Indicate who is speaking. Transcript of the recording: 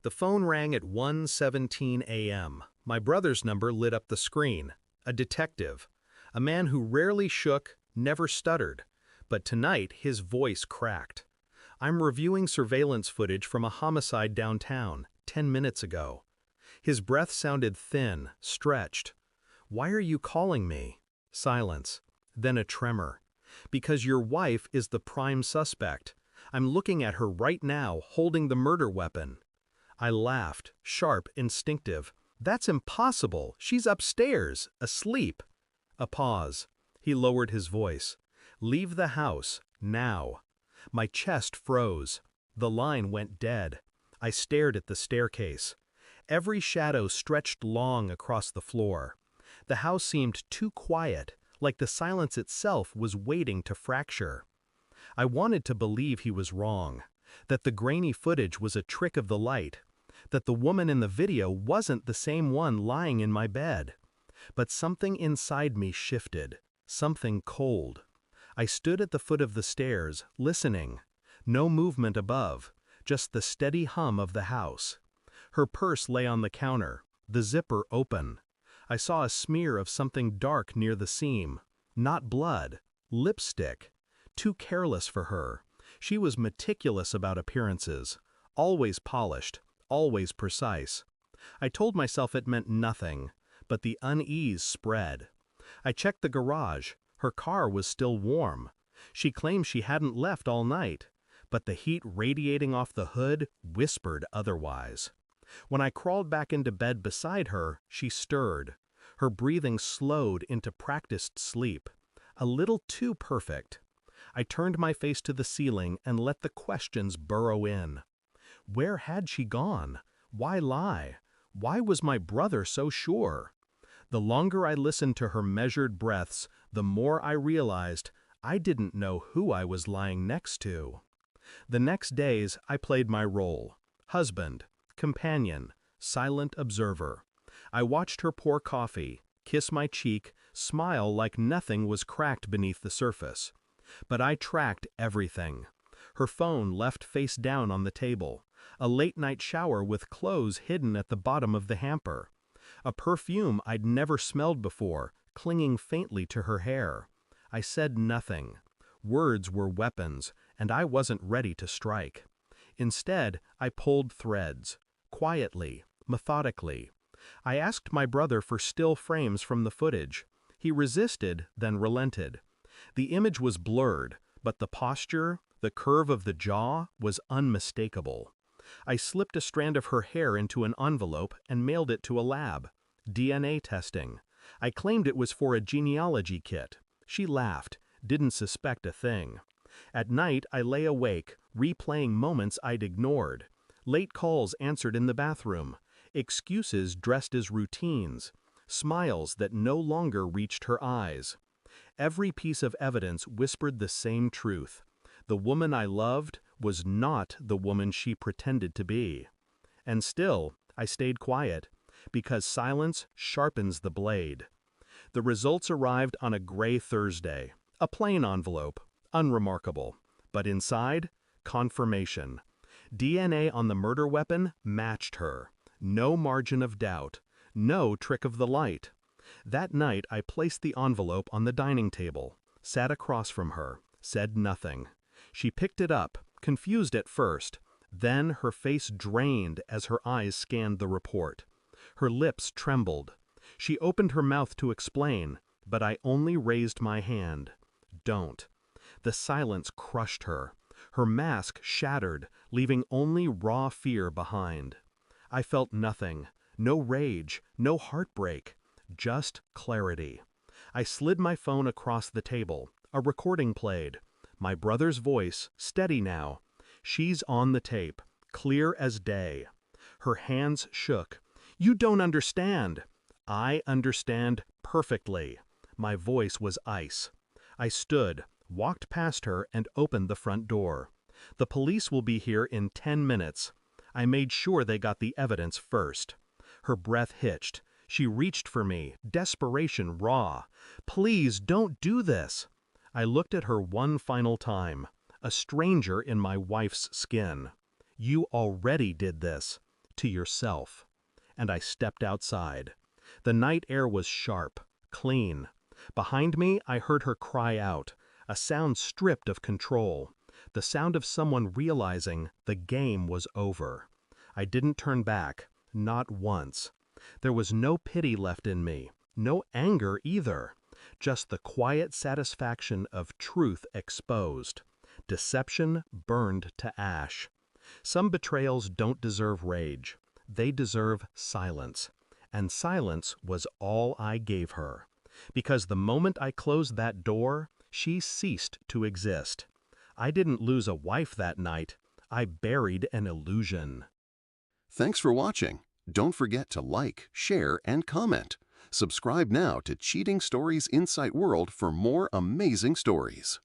Speaker 1: The phone rang at 1:17 a.m. My brother's number lit up the screen. A detective. A man who rarely shook, never stuttered. But tonight, his voice cracked. "I'm reviewing surveillance footage from a homicide downtown, 10 minutes ago." His breath sounded thin, stretched. "Why are you calling me?" Silence. Then a tremor. "Because your wife is the prime suspect. I'm looking at her right now, holding the murder weapon." I laughed, sharp, instinctive. "That's impossible. She's upstairs, asleep." A pause. He lowered his voice. "Leave the house, now." My chest froze. The line went dead. I stared at the staircase. Every shadow stretched long across the floor. The house seemed too quiet, like the silence itself was waiting to fracture. I wanted to believe he was wrong, that the grainy footage was a trick of the light, that the woman in the video wasn't the same one lying in my bed. But something inside me shifted, something cold. I stood at the foot of the stairs, listening. No movement above, just the steady hum of the house. Her purse lay on the counter, the zipper open. I saw a smear of something dark near the seam. Not blood, lipstick. Too careless for her. She was meticulous about appearances, always polished, always precise. I told myself it meant nothing, but the unease spread. I checked the garage. Her car was still warm. She claimed she hadn't left all night, but the heat radiating off the hood whispered otherwise. When I crawled back into bed beside her, she stirred. Her breathing slowed into practiced sleep, a little too perfect. I turned my face to the ceiling and let the questions burrow in. Where had she gone? Why lie? Why was my brother so sure? The longer I listened to her measured breaths, the more I realized I didn't know who I was lying next to. The next days, I played my role. Husband, companion, silent observer. I watched her pour coffee, kiss my cheek, smile like nothing was cracked beneath the surface. But I tracked everything. Her phone left face down on the table. A late-night shower with clothes hidden at the bottom of the hamper. A perfume I'd never smelled before, clinging faintly to her hair. I said nothing. Words were weapons, and I wasn't ready to strike. Instead, I pulled threads. Quietly, methodically. I asked my brother for still frames from the footage. He resisted, then relented. The image was blurred, but the posture, the curve of the jaw, was unmistakable. I slipped a strand of her hair into an envelope and mailed it to a lab. DNA testing. I claimed it was for a genealogy kit. She laughed, didn't suspect a thing. At night, I lay awake, replaying moments I'd ignored. Late calls answered in the bathroom. Excuses dressed as routines. Smiles that no longer reached her eyes. Every piece of evidence whispered the same truth. The woman I loved was not the woman she pretended to be. And still, I stayed quiet, because silence sharpens the blade. The results arrived on a gray Thursday. A plain envelope, unremarkable. But inside, confirmation. DNA on the murder weapon matched her. No margin of doubt. No trick of the light. That night, I placed the envelope on the dining table, sat across from her, said nothing. She picked it up, confused at first. Then her face drained as her eyes scanned the report. Her lips trembled. She opened her mouth to explain, but I only raised my hand. Don't. The silence crushed her. Her mask shattered, leaving only raw fear behind. I felt nothing. No rage, no heartbreak. Just clarity. I slid my phone across the table. A recording played. My brother's voice, steady now. She's on the tape, clear as day. Her hands shook. "You don't understand." "I understand perfectly." My voice was ice. I stood, walked past her, and opened the front door. "The police will be here in 10 minutes. I made sure they got the evidence first. Her breath hitched. She reached for me, desperation raw. "Please don't do this." I looked at her one final time, a stranger in my wife's skin. "You already did this. to yourself." And I stepped outside. The night air was sharp, clean. Behind me, I heard her cry out, a sound stripped of control, the sound of someone realizing the game was over. I didn't turn back, not once. There was no pity left in me, no anger either, just the quiet satisfaction of truth exposed, deception burned to ash. Some betrayals don't deserve rage. They deserve silence. And silence was all I gave her. Because the moment I closed that door, she ceased to exist. I didn't lose a wife that night. I buried an illusion.
Speaker 2: Thanks for watching. Don't forget to like, share, and comment. Subscribe now to Cheating Stories Insight World for more amazing stories.